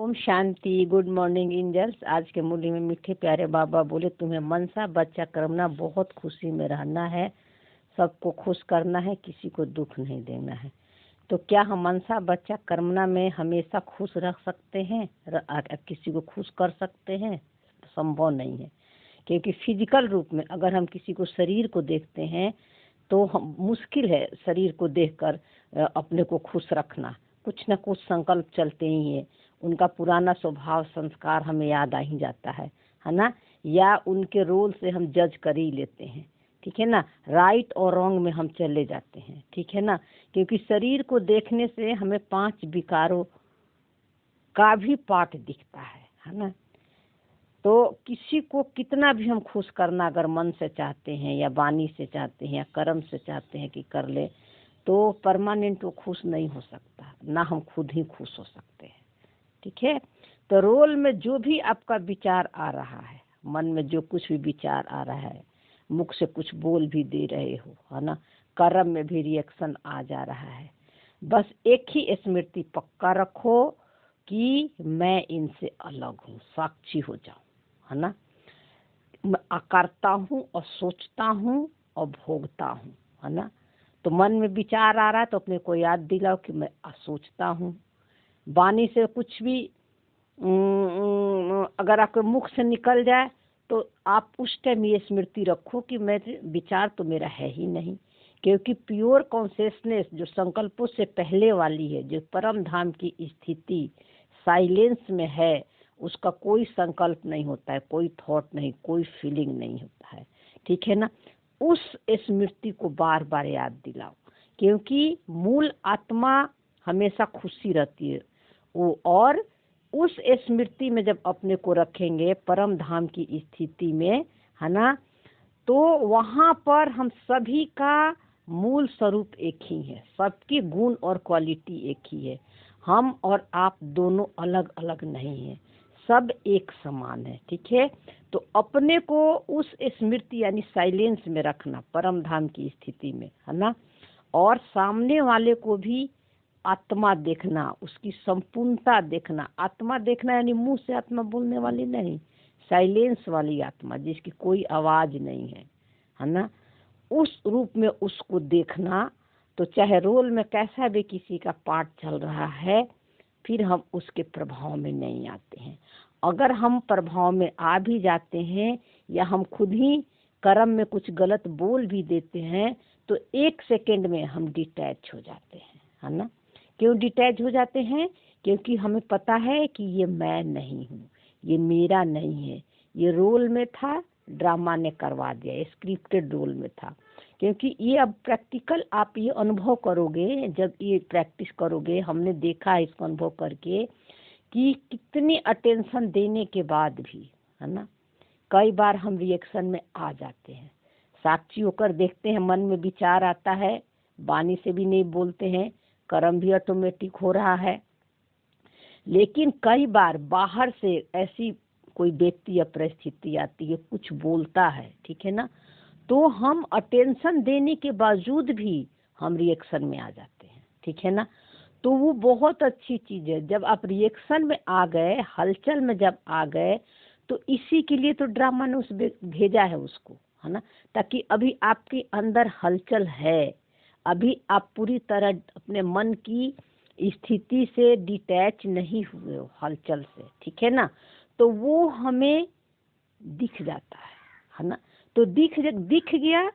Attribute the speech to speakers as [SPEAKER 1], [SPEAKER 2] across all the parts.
[SPEAKER 1] ओम शांति। Good morning angels. आज के मुरली में मीठे प्यारे बाबा बोले, तुम्हें मनसा बच्चा करना, बहुत खुशी में रहना है, सबको खुश करना है, किसी को दुख नहीं देना है। तो क्या हम मनसा बच्चा कर्मना में हमेशा खुश रख सकते हैं, किसी को खुश कर सकते हैं? संभव नहीं है, क्योंकि फिजिकल रूप में अगर हम किसी को शरीर को देखते हैं तो हम मुश्किल है शरीर को देखकर अपने को खुश रखना। कुछ न कुछ संकल्प चलते ही है, उनका पुराना स्वभाव संस्कार हमें याद आ ही जाता है ना, या उनके रोल से हम जज कर ही लेते हैं, ठीक है ना। राइट और रॉन्ग में हम चले जाते हैं, ठीक है ना, क्योंकि शरीर को देखने से हमें 5 विकारों का भी पाठ दिखता है ना। तो किसी को कितना भी हम खुश करना अगर मन से चाहते हैं या वाणी से चाहते हैं या कर्म से चाहते हैं कि कर ले, तो परमानेंट वो खुश नहीं हो सकता, ना हम खुद ही खुश हो सकते हैं, ठीक है। तो रोल में जो भी आपका विचार आ रहा है, मन में जो कुछ भी विचार आ रहा है, मुख से कुछ बोल भी दे रहे हो, है ना, कर्म में भी रिएक्शन आ जा रहा है, बस एक ही स्मृति पक्का रखो कि मैं इनसे अलग हूँ, साक्षी हो जाऊं, है ना। मैं करता हूँ और सोचता हूँ और भोगता हूँ, है ना। तो मन में विचार आ रहा है तो अपने को याद दिलाओ कि मैं सोचता हूँ। वाणी से कुछ भी अगर आपके मुख से निकल जाए तो आप उस टाइम ये स्मृति रखो कि मेरे विचार तो मेरा है ही नहीं, क्योंकि प्योर कॉन्शियसनेस जो संकल्पों से पहले वाली है, जो परम धाम की स्थिति साइलेंस में है, उसका कोई संकल्प नहीं होता है, कोई थॉट नहीं, कोई फीलिंग नहीं होता है, ठीक है ना। उस स्मृति को बार बार याद दिलाओ, क्योंकि मूल आत्मा हमेशा खुशी रहती है वो, और उस स्मृति में जब अपने को रखेंगे परम धाम की स्थिति में, है ना, तो वहाँ पर हम सभी का मूल स्वरूप एक ही है, सबकी गुण और क्वालिटी एक ही है। हम और आप दोनों अलग अलग नहीं हैं, सब एक समान है, ठीक है। तो अपने को उस स्मृति यानी साइलेंस में रखना परम धाम की स्थिति में, है ना, और सामने वाले को भी आत्मा देखना, उसकी संपूर्णता देखना। आत्मा देखना यानी मुंह से आत्मा बोलने वाली नहीं, साइलेंस वाली आत्मा जिसकी कोई आवाज नहीं है ना, उस रूप में उसको देखना। तो चाहे रोल में कैसा भी किसी का पाठ चल रहा है, फिर हम उसके प्रभाव में नहीं आते हैं। अगर हम प्रभाव में आ भी जाते हैं या हम खुद ही कर्म में कुछ गलत बोल भी देते हैं, तो 1 सेकंड में हम डिटैच हो जाते हैं, है ना। क्यों डिटैच हो जाते हैं? क्योंकि हमें पता है कि ये मैं नहीं हूँ, ये मेरा नहीं है, ये रोल में था, ड्रामा ने करवा दिया, स्क्रिप्टेड रोल में था। क्योंकि ये अब प्रैक्टिकल आप ये अनुभव करोगे, जब ये प्रैक्टिस करोगे, हमने देखा है इसको अनुभव करके कि कितनी अटेंशन देने के बाद भी, है ना, कई बार हम रिएक्शन में आ जाते हैं। साक्षी होकर देखते हैं, मन में विचार आता है, वाणी से भी नहीं बोलते हैं, कर्म भी ऑटोमेटिक हो रहा है, लेकिन कई बार बाहर से ऐसी कोई व्यक्ति या परिस्थिति आती है, कुछ बोलता है, ठीक है ना, तो हम अटेंशन देने के बावजूद भी हम रिएक्शन में आ जाते हैं, ठीक है ना। तो वो बहुत अच्छी चीज है, जब आप रिएक्शन में आ गए, हलचल में जब आ गए, तो इसी के लिए तो ड्रामा ने उस भेजा है उसको, है ना, ताकि अभी आपके अंदर हलचल है, अभी आप पूरी तरह अपने मन की स्थिति से डिटैच नहीं हुए हो हलचल से, ठीक है ना। तो वो हमें दिख जाता है ना। तो दिख गया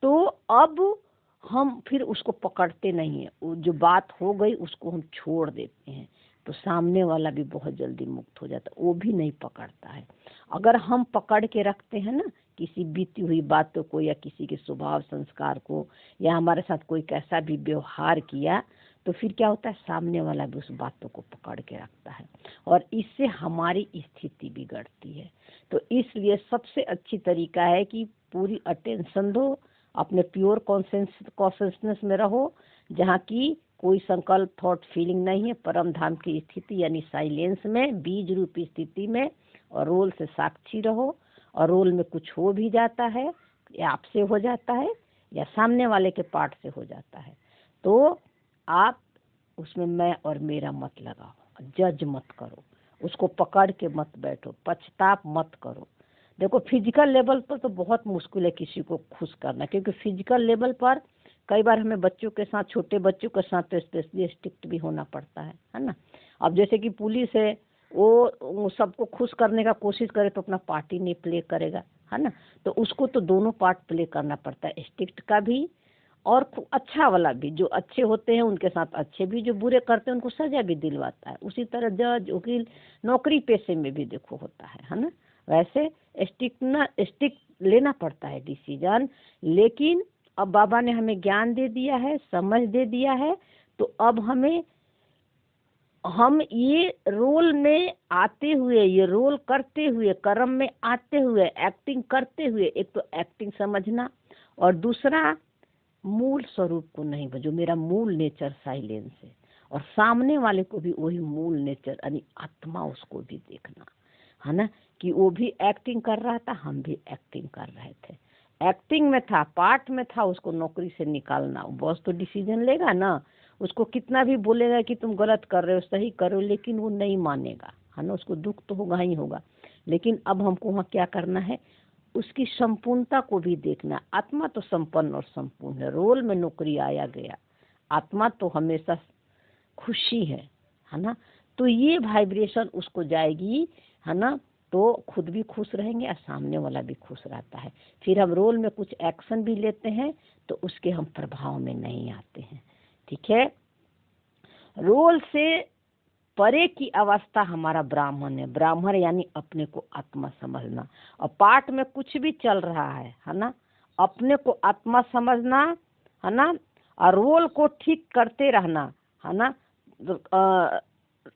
[SPEAKER 1] तो अब हम फिर उसको पकड़ते नहीं है, जो बात हो गई उसको हम छोड़ देते हैं, तो सामने वाला भी बहुत जल्दी मुक्त हो जाता है, वो भी नहीं पकड़ता है। अगर हम पकड़ के रखते हैं ना किसी बीती हुई बातों को, या किसी के स्वभाव संस्कार को, या हमारे साथ कोई कैसा भी व्यवहार किया, तो फिर क्या होता है, सामने वाला भी उस बातों को पकड़ के रखता है, और इससे हमारी स्थिति बिगड़ती है। तो इसलिए सबसे अच्छी तरीका है कि पूरी अटेंशन दो, अपने प्योर कॉन्शियसनेस में रहो, जहाँ की कोई संकल्प थॉट फीलिंग नहीं है, परम धाम की स्थिति यानी साइलेंस में, बीज रूपी स्थिति में, और रोल से साक्षी रहो। और रोल में कुछ हो भी जाता है, या आपसे हो जाता है या सामने वाले के पार्ट से हो जाता है, तो आप उसमें मैं और मेरा मत लगाओ, जज मत करो, उसको पकड़ के मत बैठो, पछताप मत करो। देखो फिजिकल लेवल पर तो बहुत मुश्किल है किसी को खुश करना, क्योंकि फिजिकल लेवल पर कई बार हमें बच्चों के साथ, छोटे बच्चों के साथ तो स्पेशली स्ट्रिक्ट भी होना पड़ता है ना। अब जैसे कि पुलिस है, वो सबको खुश करने का कोशिश करे तो अपना पार्ट ही नहीं प्ले करेगा, है ना। तो उसको तो दोनों पार्ट प्ले करना पड़ता है, स्ट्रिक्ट का भी और अच्छा वाला भी। जो अच्छे होते हैं उनके साथ अच्छे भी, जो बुरे करते हैं उनको सजा भी दिलवाता है। उसी तरह जज, वकील, नौकरी पेशे में भी देखो होता है ना। वैसे स्टिक लेना पड़ता है डिसीजन। लेकिन अब बाबा ने हमें ज्ञान दे दिया है, समझ दे दिया है, तो अब हम ये रोल में आते हुए, ये रोल करते हुए, कर्म में आते हुए, एक्टिंग करते हुए, एक तो एक्टिंग समझना और दूसरा मूल स्वरूप को नहीं, जो मेरा मूल नेचर साइलेंस है, और सामने वाले को भी वही मूल नेचर यानी आत्मा, उसको भी देखना है ना, कि वो भी एक्टिंग कर रहा था, हम भी एक्टिंग कर रहे थे। एक्टिंग में था, पार्ट में था, उसको नौकरी से निकालना। बॉस तो डिसीजन लेगा ना, उसको कितना भी बोलेगा कि तुम गलत कर रहे हो, सही कर रहे हो, लेकिन वो नहीं मानेगा, है ना। उसको दुख तो होगा ही होगा। लेकिन अब हमको वहाँ क्या करना है, उसकी संपूर्णता को भी देखना। आत्मा तो संपन्न और संपूर्ण है, रोल में नौकरी आया गया, आत्मा तो हमेशा खुशी है ना। तो ये वाइब्रेशन उसको जाएगी, है ना, तो खुद भी खुश रहेंगे और सामने वाला भी खुश रहता है। फिर हम रोल में कुछ एक्शन भी लेते हैं तो उसके हम प्रभाव में नहीं आते हैं, ठीक है। रोल से परे की अवस्था हमारा ब्राह्मण है। ब्राह्मण यानी अपने को आत्मा समझना, और पाठ में कुछ भी चल रहा है ना, अपने को आत्मा समझना, है ना, और रोल को ठीक करते रहना, है ना।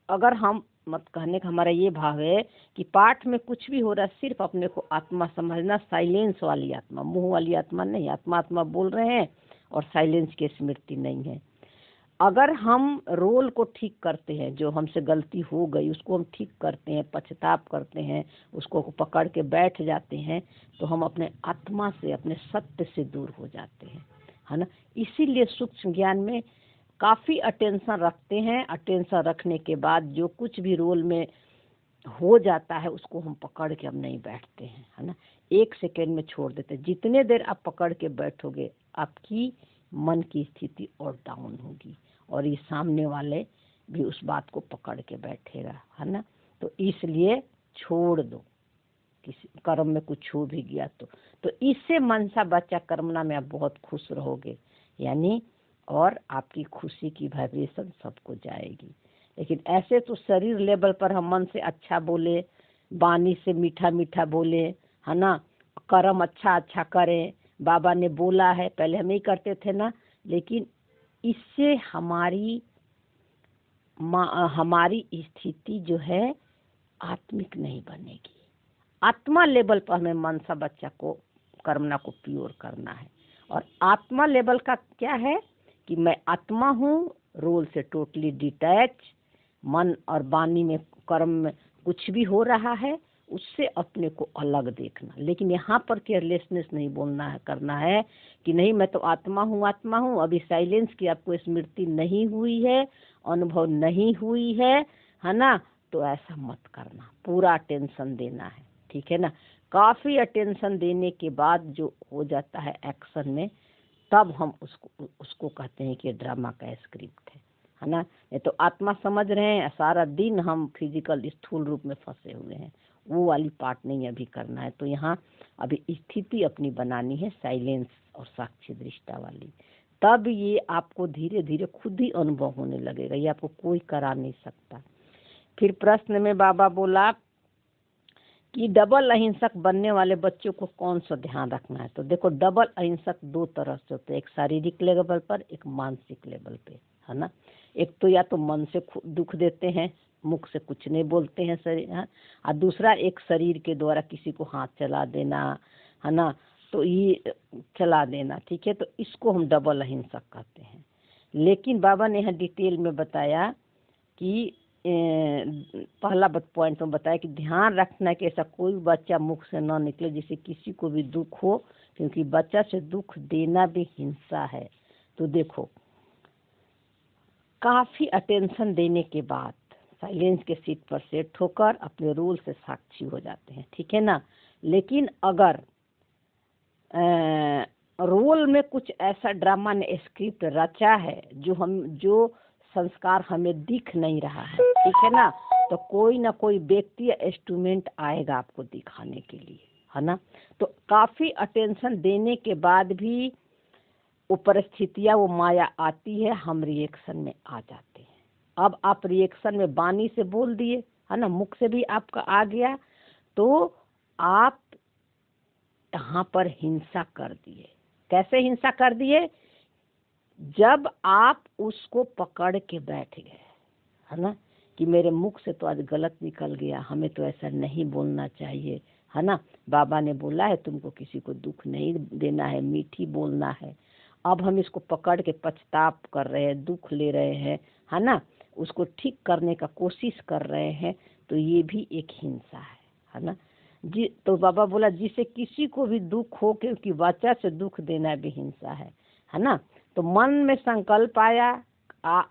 [SPEAKER 1] अगर हम मत कहने का हमारा ये भाव है कि पाठ में कुछ भी हो रहा है, सिर्फ अपने को आत्मा समझना, साइलेंस वाली आत्मा, मुंह वाली आत्मा नहीं। आत्मा आत्मा बोल रहे हैं और साइलेंस की स्मृति नहीं है। अगर हम रोल को ठीक करते हैं, जो हमसे गलती हो गई उसको हम ठीक करते हैं, पछताप करते हैं, उसको पकड़ के बैठ जाते हैं, तो हम अपने आत्मा से, अपने सत्य से दूर हो जाते हैं, है ना। इसीलिए सूक्ष्म ज्ञान में काफ़ी अटेंशन रखते हैं। अटेंशन रखने के बाद जो कुछ भी रोल में हो जाता है उसको हम पकड़ के हम नहीं बैठते हैं, है ना। 1 सेकेंड में छोड़ देते हैं। जितने देर आप पकड़ के बैठोगे आपकी मन की स्थिति और डाउन होगी, और ये सामने वाले भी उस बात को पकड़ के बैठेगा, है ना। तो इसलिए छोड़ दो, किसी कर्म में कुछ हो भी गया तो इससे मनसा बच्चा कर्मना में आप बहुत खुश रहोगे, यानी, और आपकी खुशी की वाइब्रेशन सबको जाएगी। लेकिन ऐसे तो शरीर लेवल पर हम मन से अच्छा बोले, वाणी से मीठा मीठा बोले, है ना, कर्म अच्छा अच्छा करें, बाबा ने बोला है, पहले हम ही करते थे ना, लेकिन इससे हमारी स्थिति जो है आत्मिक नहीं बनेगी। आत्मा लेवल पर हमें मनसा बच्चा को, कर्मना को प्योर करना है। और आत्मा लेवल का क्या है कि मैं आत्मा हूँ, रोल से टोटली डिटैच, मन और वाणी में, कर्म में कुछ भी हो रहा है उससे अपने को अलग देखना। लेकिन यहाँ पर केयरलेसनेस नहीं बोलना है, करना है कि नहीं मैं तो आत्मा हूँ, आत्मा हूँ, अभी साइलेंस की आपको स्मृति नहीं हुई है, अनुभव नहीं हुई है ना। तो ऐसा मत करना, पूरा अटेंशन देना है, ठीक है ना। काफ़ी अटेंशन देने के बाद जो हो जाता है एक्शन में, तब हम उसको कहते हैं कि ड्रामा का स्क्रिप्ट है ना। ये तो आत्मा समझ रहे हैं, सारा दिन हम फिजिकल स्थूल रूप में फंसे हुए हैं, वो वाली पार्ट नहीं अभी करना है। तो यहाँ अभी स्थिति अपनी बनानी है साइलेंस और साक्षी दृष्टा वाली, तब ये आपको धीरे धीरे खुद ही अनुभव होने लगेगा, ये आपको कोई करा नहीं सकता। फिर प्रश्न में बाबा बोला कि डबल अहिंसक बनने वाले बच्चों को कौन सा ध्यान रखना है। तो देखो, डबल अहिंसक 2 तरह से होते हैं, एक शारीरिक लेवल पर, एक मानसिक लेवल पे, है ना। एक तो या तो मन से दुख देते हैं, मुख से कुछ नहीं बोलते हैं शरीर, और दूसरा एक शरीर के द्वारा किसी को हाथ चला देना, है ना, तो ये चला देना, ठीक है। तो इसको हम डबल अहिंसक कहते हैं। लेकिन बाबा ने यहाँ डिटेल में बताया कि पहला पॉइंट में बताया कि ध्यान रखना है कि ऐसा कोई बच्चा मुख से न निकले जिससे किसी को भी दुख हो, क्योंकि बच्चा से दुख देना भी हिंसा है। तो देखो, काफ़ी अटेंशन देने के बाद साइलेंस के सीट पर सेट होकर अपने रोल से साक्षी हो जाते हैं, ठीक है ना। लेकिन अगर रोल में कुछ ऐसा ड्रामा ने स्क्रिप्ट रचा है जो संस्कार हमें दिख नहीं रहा है, ठीक है ना, तो कोई ना कोई व्यक्ति या इंस्ट्रूमेंट आएगा आपको दिखाने के लिए, है ना। तो काफी अटेंशन देने के बाद भी वो परिस्थितियाँ, वो माया आती है, हम रिएक्शन में आ जाते हैं। अब आप रिएक्शन में वाणी से बोल दिए, है ना, मुख से भी आपका आ गया, तो आप यहाँ पर हिंसा कर दिए। कैसे हिंसा कर दिए? जब आप उसको पकड़ के बैठ गए, है ना, कि मेरे मुख से तो आज गलत निकल गया, हमें तो ऐसा नहीं बोलना चाहिए, है ना। बाबा ने बोला है तुमको किसी को दुख नहीं देना है, मीठी बोलना है। अब हम इसको पकड़ के पछताप कर रहे हैं, दुख ले रहे हैं, है ना, उसको ठीक करने का कोशिश कर रहे हैं, तो ये भी एक हिंसा है ना जी। तो बाबा बोला जिसे किसी को भी दुख हो, क्योंकि वाचा से दुख देना भी हिंसा है ना। तो मन में संकल्प आया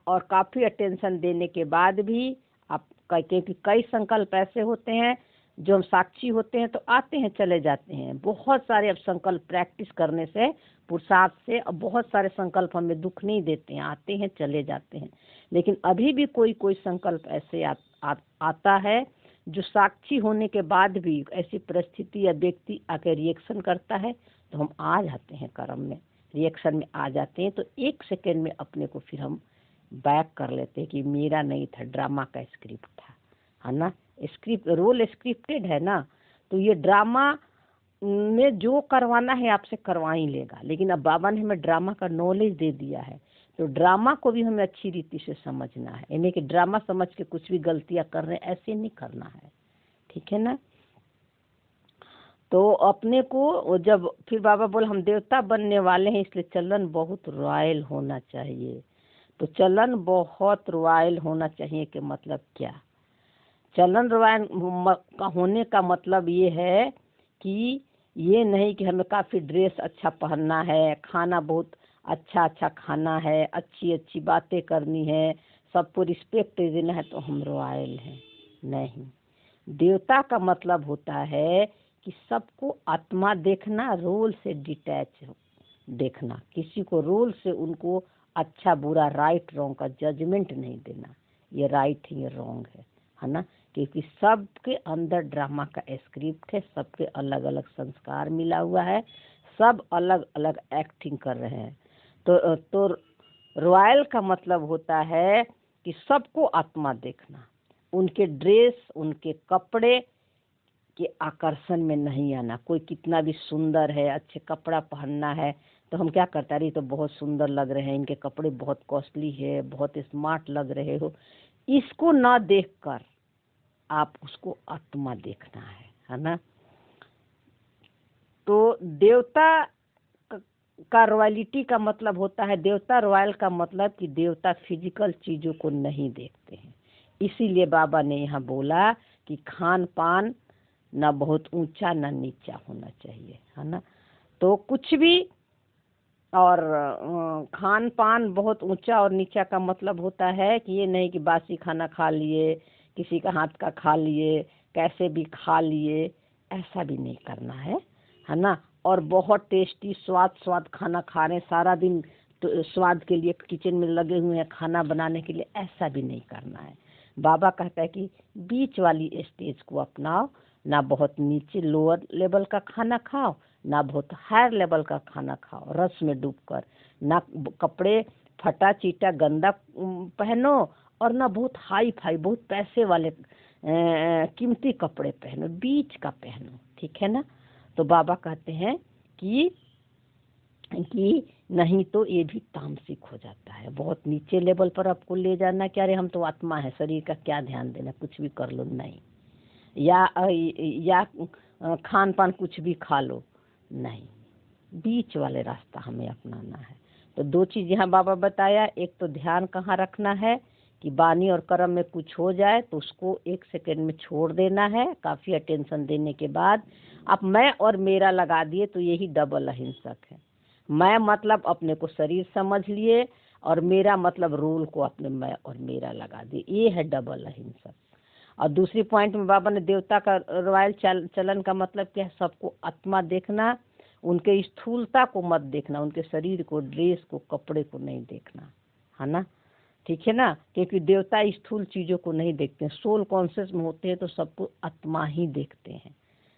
[SPEAKER 1] और काफी अटेंशन देने के बाद भी आप, क्योंकि कई संकल्प ऐसे होते हैं जो हम साक्षी होते हैं तो आते हैं चले जाते हैं। बहुत सारे अब संकल्प प्रैक्टिस करने से, पुरुषार्थ से, अब बहुत सारे संकल्प हमें दुख नहीं देते हैं, आते हैं चले जाते हैं। लेकिन अभी भी कोई कोई संकल्प ऐसे आता है जो साक्षी होने के बाद भी ऐसी परिस्थिति या व्यक्ति आकर रिएक्शन करता है, तो हम आ जाते हैं कर्म में, रिएक्शन में आ जाते हैं। तो एक सेकेंड में अपने को फिर हम बैक कर लेते हैं कि मेरा नहीं था, ड्रामा का स्क्रिप्ट था, है ना। स्क्रिप्ट, रोल स्क्रिप्टेड है ना, तो ये ड्रामा में जो करवाना है आपसे करवा ही लेगा। लेकिन अब बाबा ने हमें ड्रामा का नॉलेज दे दिया है, तो ड्रामा को भी हमें अच्छी रीति से समझना है, यानी कि ड्रामा समझ के कुछ भी गलतियां कर रहे हैं ऐसे नहीं करना है, ठीक है ना। तो अपने को जब फिर बाबा बोले हम देवता बनने वाले हैं, इसलिए चलन बहुत रॉयल होना चाहिए। तो चलन बहुत रॉयल होना चाहिए के मतलब क्या? चलन रॉयल का होने का मतलब ये है कि ये नहीं कि हमें काफ़ी ड्रेस अच्छा पहनना है, खाना बहुत अच्छा अच्छा खाना है, अच्छी अच्छी बातें करनी है, सबको रिस्पेक्ट देना है तो हम रॉयल हैं। नहीं, देवता का मतलब होता है कि सबको आत्मा देखना, रोल से डिटैच देखना, किसी को रोल से उनको अच्छा बुरा राइट रॉन्ग का जजमेंट नहीं देना, ये राइट है ये रॉन्ग है ना। क्योंकि सबके अंदर ड्रामा का स्क्रिप्ट है, सबके अलग अलग संस्कार मिला हुआ है, सब अलग अलग एक्टिंग कर रहे हैं। तो रॉयल का मतलब होता है कि सबको आत्मा देखना, उनके ड्रेस, उनके कपड़े के आकर्षण में नहीं आना। कोई कितना भी सुंदर है, अच्छे कपड़ा पहनना है तो हम क्या करते हैं, तो बहुत सुंदर लग रहे हैं, इनके कपड़े बहुत कॉस्टली है, बहुत स्मार्ट लग रहे हो, इसको ना देखकर आप उसको आत्मा देखना है ना। तो देवता का रॉयलिटी का मतलब होता है, देवता रॉयल का मतलब कि देवता फिजिकल चीजों को नहीं देखते हैं। इसीलिए बाबा ने यहाँ बोला कि खान पान ना बहुत ऊंचा ना नीचा होना चाहिए, है ना। तो कुछ भी, और खान पान बहुत ऊंचा और नीचा का मतलब होता है कि ये नहीं कि बासी खाना खा लिए, किसी का हाथ का खा लिए, कैसे भी खा लिए, ऐसा भी नहीं करना है ना। और बहुत टेस्टी स्वाद खाना खा रहे, सारा दिन तो स्वाद के लिए किचन में लगे हुए हैं खाना बनाने के लिए, ऐसा भी नहीं करना है। बाबा कहता है कि बीच वाली स्टेज को अपनाओ, ना बहुत नीचे लोअर लेवल का खाना खाओ, ना बहुत हायर लेवल का खाना खाओ रस में डूबकर, ना कपड़े फटा चीटा गंदा पहनो, और ना बहुत हाई फाई बहुत पैसे वाले कीमती कपड़े पहनो, बीच का पहनो, ठीक है ना। तो बाबा कहते हैं कि नहीं तो ये भी तामसिक हो जाता है, बहुत नीचे लेवल पर आपको ले जाना, क्या रे हम तो आत्मा है, शरीर का क्या ध्यान देना, कुछ भी कर लो, नहीं। या खान पान कुछ भी खा लो, नहीं, बीच वाले रास्ता हमें अपनाना है। तो दो चीज़ यहाँ बाबा बताया, एक तो ध्यान कहाँ रखना है कि वाणी और कर्म में कुछ हो जाए तो उसको एक सेकंड में छोड़ देना है। काफ़ी अटेंशन देने के बाद आप मैं और मेरा लगा दिए तो यही डबल अहिंसक है। मैं मतलब अपने को शरीर समझ लिए, और मेरा मतलब रोल को अपने मैं और मेरा लगा दिए, ये है डबल अहिंसा। और दूसरी पॉइंट में बाबा ने देवता का रॉयल चलन का मतलब क्या है, सबको आत्मा देखना, उनके स्थूलता को मत देखना, उनके शरीर को, ड्रेस को, कपड़े को नहीं देखना, है ना, ठीक है ना, क्योंकि देवता स्थूल चीज़ों को नहीं देखते हैं, सोल कॉन्शियस में होते हैं तो सबको आत्मा ही देखते हैं,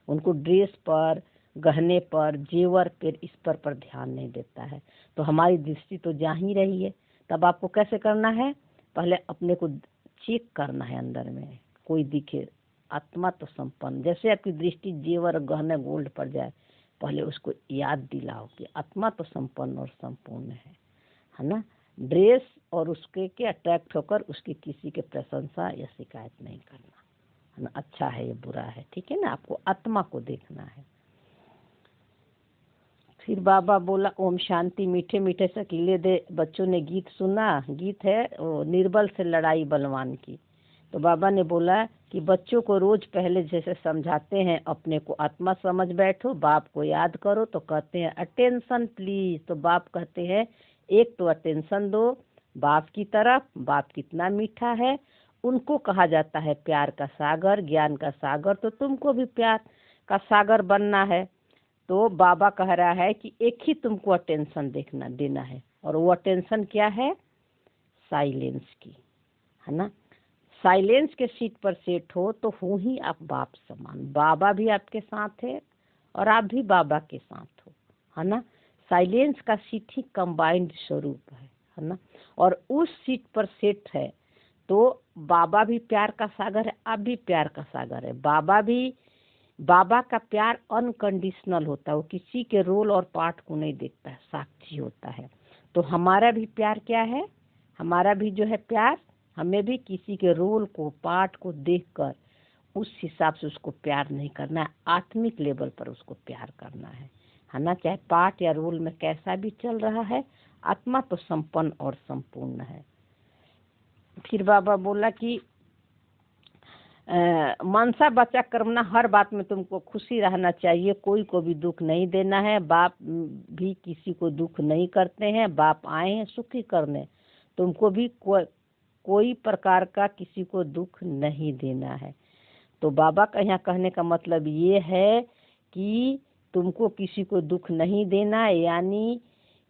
[SPEAKER 1] उनको ड्रेस पर, गहने पर, जेवर पर, इस पर ध्यान नहीं देता है। तो हमारी दृष्टि तो जा ही रही है। तब आपको कैसे करना है, पहले अपने को चेक करना है अंदर में, कोई दिखे आत्मा तो संपन्न, जैसे आपकी दृष्टि जेवर गहने गोल्ड पर जाए, पहले उसको याद दिलाओ कि आत्मा तो संपन्न और संपूर्ण है ना। ड्रेस और उसके के अट्रैक्ट होकर उसकी किसी के प्रशंसा या शिकायत नहीं करना, है ना, अच्छा है ये बुरा है, ठीक है ना, आपको आत्मा को देखना है। फिर बाबा बोला ओम शांति, मीठे मीठे शकीले दे। बच्चों ने गीत सुना, गीत है वो निर्बल से लड़ाई बलवान की। तो बाबा ने बोला कि बच्चों को रोज पहले जैसे समझाते हैं, अपने को आत्मा समझ बैठो, बाप को याद करो, तो कहते हैं अटेंशन प्लीज, तो बाप कहते हैं एक तो अटेंशन दो बाप की तरफ, बाप कितना मीठा है। उनको कहा जाता है प्यार का सागर, ज्ञान का सागर, तो तुमको भी प्यार का सागर बनना है। तो बाबा कह रहा है कि एक ही तुमको अटेंशन देखना देना है, और वो अटेंशन क्या है, साइलेंस की, है ना। साइलेंस के सीट पर सेट हो तो हो ही आप बाप समान, बाबा भी आपके साथ है और आप भी बाबा के साथ हो, है ना। साइलेंस का सीट ही कंबाइंड स्वरूप है ना, और उस सीट पर सेट है तो बाबा भी प्यार का सागर है, आप भी प्यार का सागर है। बाबा का प्यार अनकंडीशनल होता है, वो किसी के रोल और पार्ट को नहीं देखता है, साक्षी होता है। तो हमारा भी प्यार क्या है, हमारा भी जो है प्यार, हमें भी किसी के रोल को, पार्ट को देखकर उस हिसाब से उसको प्यार नहीं करना है, आत्मिक लेवल पर उसको प्यार करना है ना। चाहे पार्ट या रोल में कैसा भी चल रहा है, आत्मा तो संपन्न और संपूर्ण है। फिर बाबा बोला कि मनसा बचा करना, हर बात में तुमको खुशी रहना चाहिए, कोई को भी दुख नहीं देना है। बाप भी किसी को दुख नहीं करते हैं, बाप आए हैं सुखी करने, तुमको भी कोई प्रकार का किसी को दुख नहीं देना है। तो बाबा का यहाँ कहने का मतलब ये है कि तुमको किसी को दुख नहीं देना है, यानी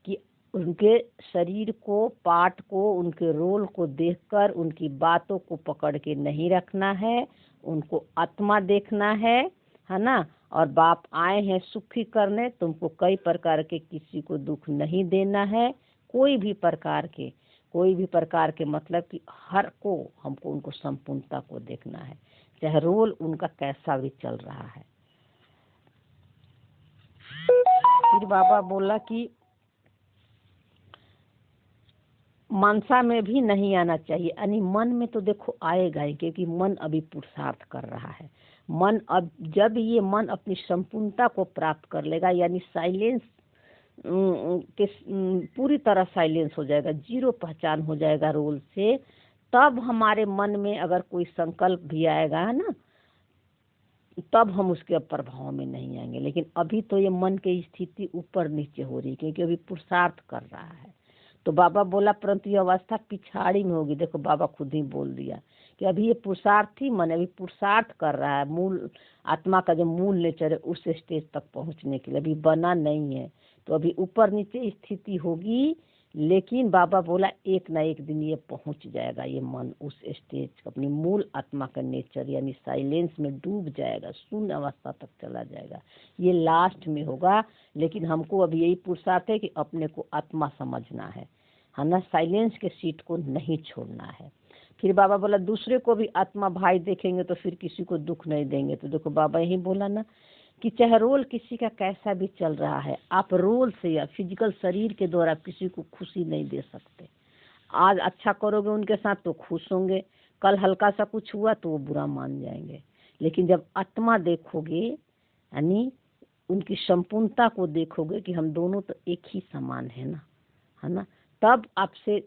[SPEAKER 1] कि उनके शरीर को, पार्ट को, उनके रोल को देखकर उनकी बातों को पकड़ के नहीं रखना है, उनको आत्मा देखना है ना। और बाप आए हैं सुखी करने, तुमको कई प्रकार के किसी को दुख नहीं देना है, कोई भी प्रकार के मतलब कि हर को हमको उनको संपूर्णता को देखना है, चाहे रोल उनका कैसा भी चल रहा है। फिर बाबा बोला कि मनसा में भी नहीं आना चाहिए, यानी मन में तो देखो आएगा ही, क्योंकि मन अभी पुरुषार्थ कर रहा है। मन अब जब ये मन अपनी संपूर्णता को प्राप्त कर लेगा, यानी साइलेंस के पूरी तरह साइलेंस हो जाएगा, जीरो पहचान हो जाएगा रोल से, तब हमारे मन में अगर कोई संकल्प भी आएगा है ना, तब हम उसके प्रभाव में नहीं आएंगे। लेकिन अभी तो ये मन की स्थिति ऊपर नीचे हो रही है, क्योंकि अभी पुरुषार्थ कर रहा है। तो बाबा बोला परंतु ये अवस्था पिछाड़ी में होगी। देखो बाबा खुद ही बोल दिया कि अभी ये पुरुषार्थी मन अभी पुरुषार्थ कर रहा है, मूल आत्मा का जो मूल नेचर है उस स्टेज तक पहुंचने के लिए अभी बना नहीं है। तो अभी ऊपर नीचे स्थिति होगी, लेकिन बाबा बोला एक ना एक दिन ये पहुंच जाएगा, ये मन उस स्टेज, अपनी मूल आत्मा का नेचर यानी साइलेंस में डूब जाएगा, शून्य अवस्था तक चला जाएगा। ये लास्ट में होगा, लेकिन हमको अभी यही पुरुषार्थ है कि अपने को आत्मा समझना है ना, साइलेंस के सीट को नहीं छोड़ना है। फिर बाबा बोला दूसरे को भी आत्मा भाई देखेंगे तो फिर किसी को दुख नहीं देंगे। तो देखो बाबा यही बोला ना कि चाहे रोल किसी का कैसा भी चल रहा है, आप रोल से या फिजिकल शरीर के द्वारा किसी को खुशी नहीं दे सकते। आज अच्छा करोगे उनके साथ तो खुश होंगे, कल हल्का सा कुछ हुआ तो वो बुरा मान जाएंगे। लेकिन जब आत्मा देखोगे, यानी उनकी संपूर्णता को देखोगे कि हम दोनों तो एक ही समान है ना, तब आपसे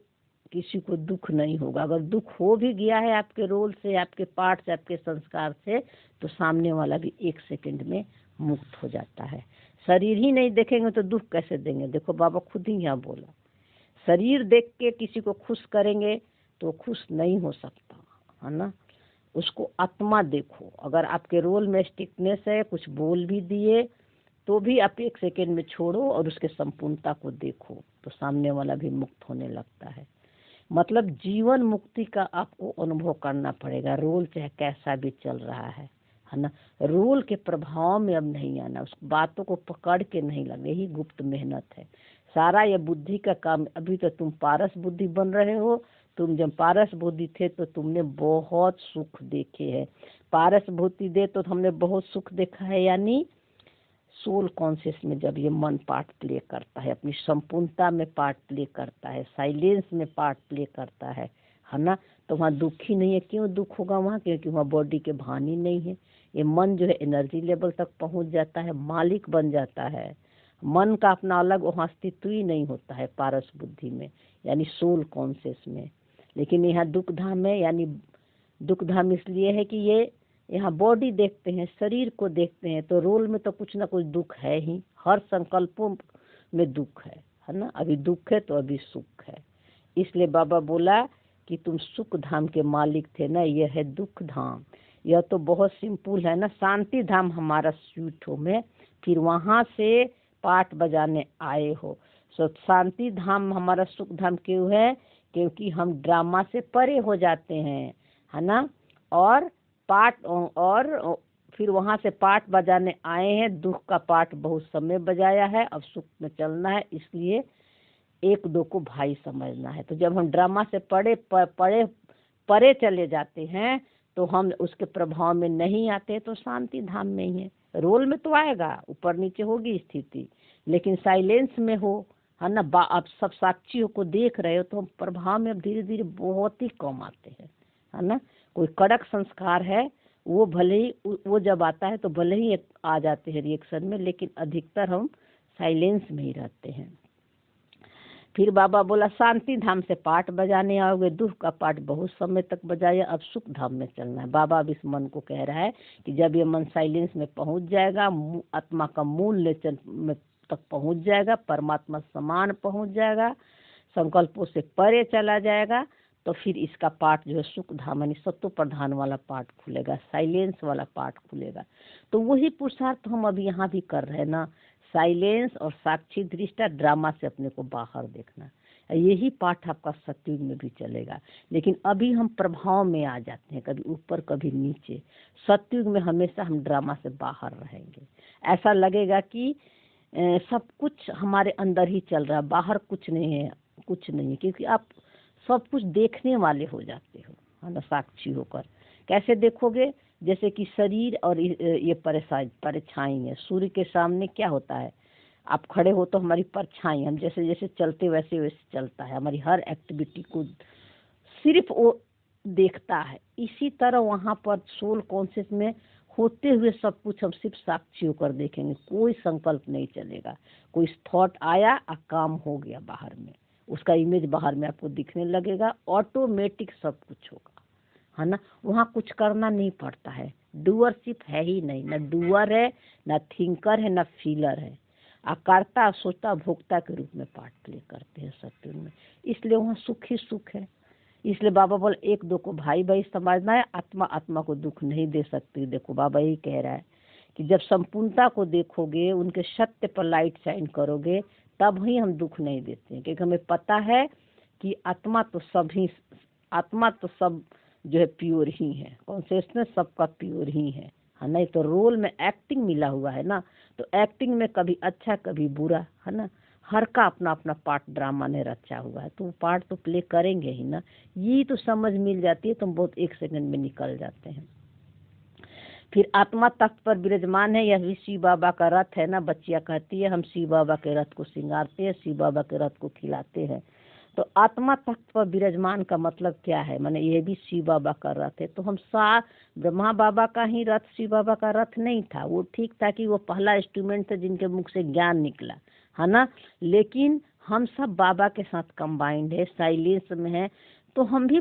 [SPEAKER 1] किसी को दुख नहीं होगा। अगर दुख हो भी गया है आपके रोल से, आपके पार्ट से, आपके संस्कार से, तो सामने वाला भी एक सेकंड में मुक्त हो जाता है। शरीर ही नहीं देखेंगे तो दुख कैसे देंगे। देखो बाबा खुद ही यहाँ बोला शरीर देख के किसी को खुश करेंगे तो खुश नहीं हो सकता, है ना। उसको आत्मा देखो। अगर आपके रोल में स्टिकनेस है, कुछ बोल भी दिए तो भी आप 1 सेकेंड में छोड़ो और उसके संपूर्णता को देखो, तो सामने वाला भी मुक्त होने लगता है। मतलब जीवन मुक्ति का आपको अनुभव करना पड़ेगा। रोल चाहे कैसा भी चल रहा है ना। रोल के प्रभाव में अब नहीं आना, उस बातों को पकड़ के नहीं लगना, यही गुप्त मेहनत है। सारा ये बुद्धि का काम। अभी तो तुम पारस बुद्धि बन रहे हो। तुम जब पारस बुद्धि थे तो तुमने बहुत सुख देखे हैं। पारस बुद्धि दे तो हमने बहुत सुख देखा है, यानी सोल कॉन्शियस में जब ये मन पार्ट प्ले करता है, अपनी संपूर्णता में पार्ट प्ले करता है, साइलेंस में पार्ट प्ले करता है ना, तो वहाँ दुख ही नहीं है। क्यों दुख होगा वहाँ? क्योंकि वहाँ बॉडी के भान ही नहीं है। ये मन जो है एनर्जी लेवल तक पहुँच जाता है, मालिक बन जाता है। मन का अपना अलग वहाँ अस्तित्व ही नहीं होता है पारस बुद्धि में, यानी सोल कॉन्शियस में। लेकिन यहाँ दुख धाम है, यानी दुख धाम इसलिए है कि ये यहाँ बॉडी देखते हैं, शरीर को देखते हैं, तो रोल में तो कुछ ना कुछ दुख है ही। हर संकल्पों में दुख है ना। अभी दुख है तो अभी सुख है। इसलिए बाबा बोला कि तुम सुख धाम के मालिक थे ना, यह है दुख धाम। यह तो बहुत सिंपल है ना। शांति धाम हमारा स्वीट होम है, फिर वहाँ से पाठ बजाने आए हो। सो शांति धाम हमारा सुख धाम क्यों है? क्योंकि हम ड्रामा से परे हो जाते हैं, है ना। और पाठ और फिर वहाँ से पाठ बजाने आए हैं। दुख का पाठ बहुत समय बजाया है, अब सुख में चलना है, इसलिए 1-2 को भाई समझना है। तो जब हम ड्रामा से परे चले जाते हैं तो हम उसके प्रभाव में नहीं आते, तो शांति धाम में ही है। रोल में तो आएगा, ऊपर नीचे होगी स्थिति, लेकिन साइलेंस में हो, है ना। आप सब साक्षियों को देख रहे हो, तो हम प्रभाव में धीरे धीरे बहुत ही कम आते हैं, है ना। कोई कड़क संस्कार है, वो भले ही वो जब आता है तो भले ही आ जाते हैं रिएक्शन में, लेकिन अधिकतर हम साइलेंस में ही रहते हैं। फिर बाबा बोला शांति धाम से पाठ बजाने आओगे, दुख का पाठ बहुत समय तक बजाया, अब सुख धाम में चलना है। बाबा अब इस मन को कह रहा है कि जब ये मन साइलेंस में पहुंच जाएगा, आत्मा का मूल नेचर में तक पहुंच जाएगा, परमात्मा समान पहुंच जाएगा, संकल्पों से परे चला जाएगा, तो फिर इसका पाठ जो है सुख धाम यानी सत्व प्रधान वाला पाठ खुलेगा, साइलेंस वाला पाठ खुलेगा। तो वही पुरुषार्थ हम अभी यहाँ भी कर रहे हैं ना, साइलेंस और साक्षी दृष्टा, ड्रामा से अपने को बाहर देखना। यही पाठ आपका सत्युग में भी चलेगा। लेकिन अभी हम प्रभाव में आ जाते हैं, कभी ऊपर कभी नीचे। सत्युग में हमेशा हम ड्रामा से बाहर रहेंगे। ऐसा लगेगा कि सब कुछ हमारे अंदर ही चल रहा है, बाहर कुछ नहीं है, कुछ नहीं है, क्योंकि आप सब कुछ देखने वाले हो जाते हो, है ना, साक्षी होकर। कैसे देखोगे? जैसे कि शरीर और ये परछाई है। सूर्य के सामने क्या होता है? आप खड़े हो तो हमारी परछाई, हम जैसे जैसे चलते वैसे वैसे चलता है, हमारी हर एक्टिविटी को सिर्फ वो देखता है। इसी तरह वहाँ पर सोल कॉन्शियस में होते हुए सब कुछ हम सिर्फ साक्षी होकर देखेंगे, कोई संकल्प नहीं चलेगा। कोई थॉट आया और काम हो गया बाहर में, उसका इमेज बाहर में आपको दिखने लगेगा, ऑटोमेटिक सब कुछ होगा, है ना। वहाँ कुछ करना नहीं पड़ता है, डूअरशिप है ही नहीं, ना डूअर है, ना थिंकर है, ना फीलर है। कर्ता सोचता भोक्ता के रूप में पार्ट प्ले करते हैं सत्युग में, इसलिए वहाँ सुख ही सुख है। इसलिए बाबा बोले 1-2 को भाई भाई समझना है, आत्मा आत्मा को दुख नहीं दे सकती। देखो बाबा यही कह रहा है कि जब संपूर्णता को देखोगे, उनके सत्य पर लाइट शाइन करोगे, तब ही हम दुख नहीं देते हैं। क्योंकि हमें पता है कि आत्मा तो सब जो है प्योर ही है, कॉन्शियसनेस सबका प्योर ही है ना। तो रोल में एक्टिंग मिला हुआ है ना, तो एक्टिंग में कभी अच्छा कभी बुरा, है ना। हर का अपना अपना पार्ट ड्रामा ने रचा हुआ है, तो पार्ट तो प्ले करेंगे ही ना। ये तो समझ मिल जाती है तो हम बहुत 1 सेकंड में निकल जाते हैं। फिर आत्मा तख्त पर विराजमान है, यह भी शिव बाबा का रथ है ना। बच्चियाँ कहती है हम शिव बाबा के रथ को सिंगारते हैं, शिव बाबा के रथ को खिलाते हैं। तो आत्मा तख्त पर विराजमान का मतलब क्या है? माने ये भी शिव बाबा का रथ है। तो हम ब्रह्मा बाबा का ही रथ शिव बाबा का रथ नहीं था। वो ठीक था कि वो पहला इंस्ट्रूमेंट था जिनके मुख से ज्ञान निकला, है ना। लेकिन हम सब बाबा के साथ कंबाइंड है, साइलेंस में है, तो हम भी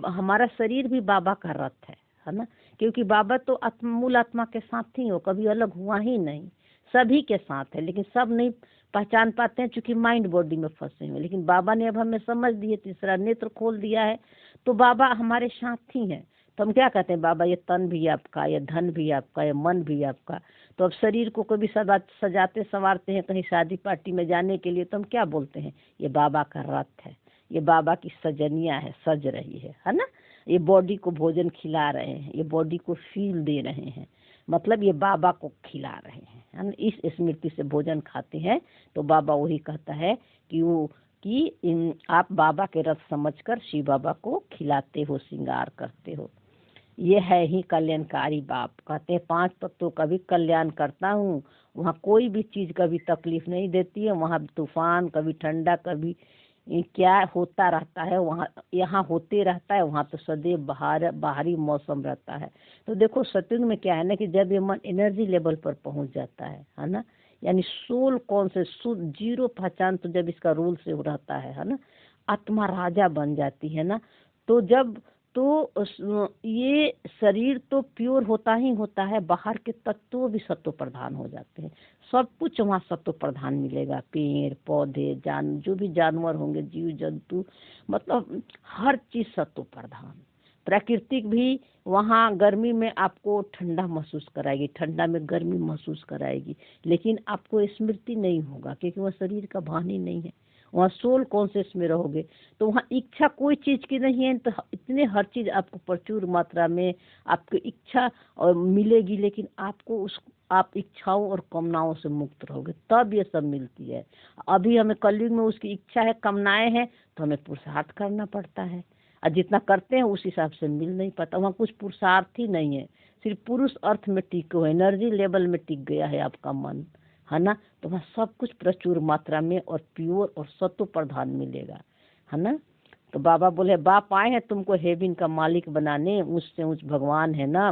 [SPEAKER 1] हमारा शरीर भी बाबा का रथ है ना। क्योंकि बाबा तो मूल आत्मा के साथ ही हो, कभी अलग हुआ ही नहीं। सभी के साथ है, लेकिन सब नहीं पहचान पाते हैं क्योंकि माइंड बॉडी में फंसे हुए। लेकिन बाबा ने अब हमें समझ दिए, तीसरा नेत्र खोल दिया है, तो बाबा हमारे साथी हैं। तो हम क्या कहते हैं, बाबा ये तन भी आपका, ये धन भी आपका, ये मन भी आपका। तो अब शरीर को कभी सजाते संवारते हैं कहीं शादी पार्टी में जाने के लिए, तो हम क्या बोलते हैं, ये बाबा का रथ है, ये बाबा की सजनिया है, सज रही है ना। ये बॉडी को भोजन खिला रहे हैं, ये बॉडी को फील दे रहे हैं, मतलब ये बाबा को खिला रहे हैं, है ना। इस स्मृति से भोजन खाते हैं तो बाबा वही कहता है कि आप बाबा के रथ समझकर शिव बाबा को खिलाते हो, श्रृंगार करते हो। ये है ही कल्याणकारी बाप। कहते हैं 5 तत्वों का भी कल्याण करता हूँ, वहाँ कोई भी चीज़ कभी तकलीफ नहीं देती है। वहाँ तूफान, कभी ठंडा, कभी क्या होता रहता है, वहाँ यहाँ होते रहता है, वहाँ तो सदैव बाहरी मौसम रहता है। तो देखो सत्युग में क्या है ना कि जब ये मन एनर्जी लेवल पर पहुँच जाता है ना, यानी सोल कौन से शुद्ध जीरो पहचान, तो जब इसका रूल से हो रहता है ना, आत्मा राजा बन जाती है ना। तो जब ये शरीर तो प्योर होता ही होता है, बाहर के तत्व भी सत्व प्रधान हो जाते हैं। सब कुछ वहाँ सत्व प्रधान मिलेगा, पेड़ पौधे, जो भी जानवर होंगे, जीव जंतु, मतलब हर चीज़ सत्व प्रधान। प्राकृतिक भी वहाँ गर्मी में आपको ठंडा महसूस कराएगी, ठंडा में गर्मी महसूस कराएगी, लेकिन आपको स्मृति नहीं होगा क्योंकि वह शरीर का भान ही नहीं है। वहाँ सोल कॉन्शियस में रहोगे तो वहाँ इच्छा कोई चीज़ की नहीं है, तो इतने हर चीज़ आपको प्रचुर मात्रा में आपकी इच्छा और मिलेगी, लेकिन आपको आप इच्छाओं और कामनाओं से मुक्त रहोगे, तब ये सब मिलती है। अभी हमें कलयुग में उसकी इच्छा है, कामनाएं हैं, तो हमें पुरुषार्थ करना पड़ता है, और जितना करते हैं उस हिसाब से मिल नहीं पाता। वहाँ कुछ पुरुषार्थ ही नहीं है, सिर्फ पुरुष अर्थ में टिके हो, एनर्जी लेवल में टिक गया है आपका मन, है ना। तो वहाँ सब कुछ प्रचुर मात्रा में और प्योर और सत्व प्रधान मिलेगा, है ना। तो बाबा बोले बाप आए हैं तुमको हेवन का मालिक बनाने, ऊंच से ऊंच भगवान है ना,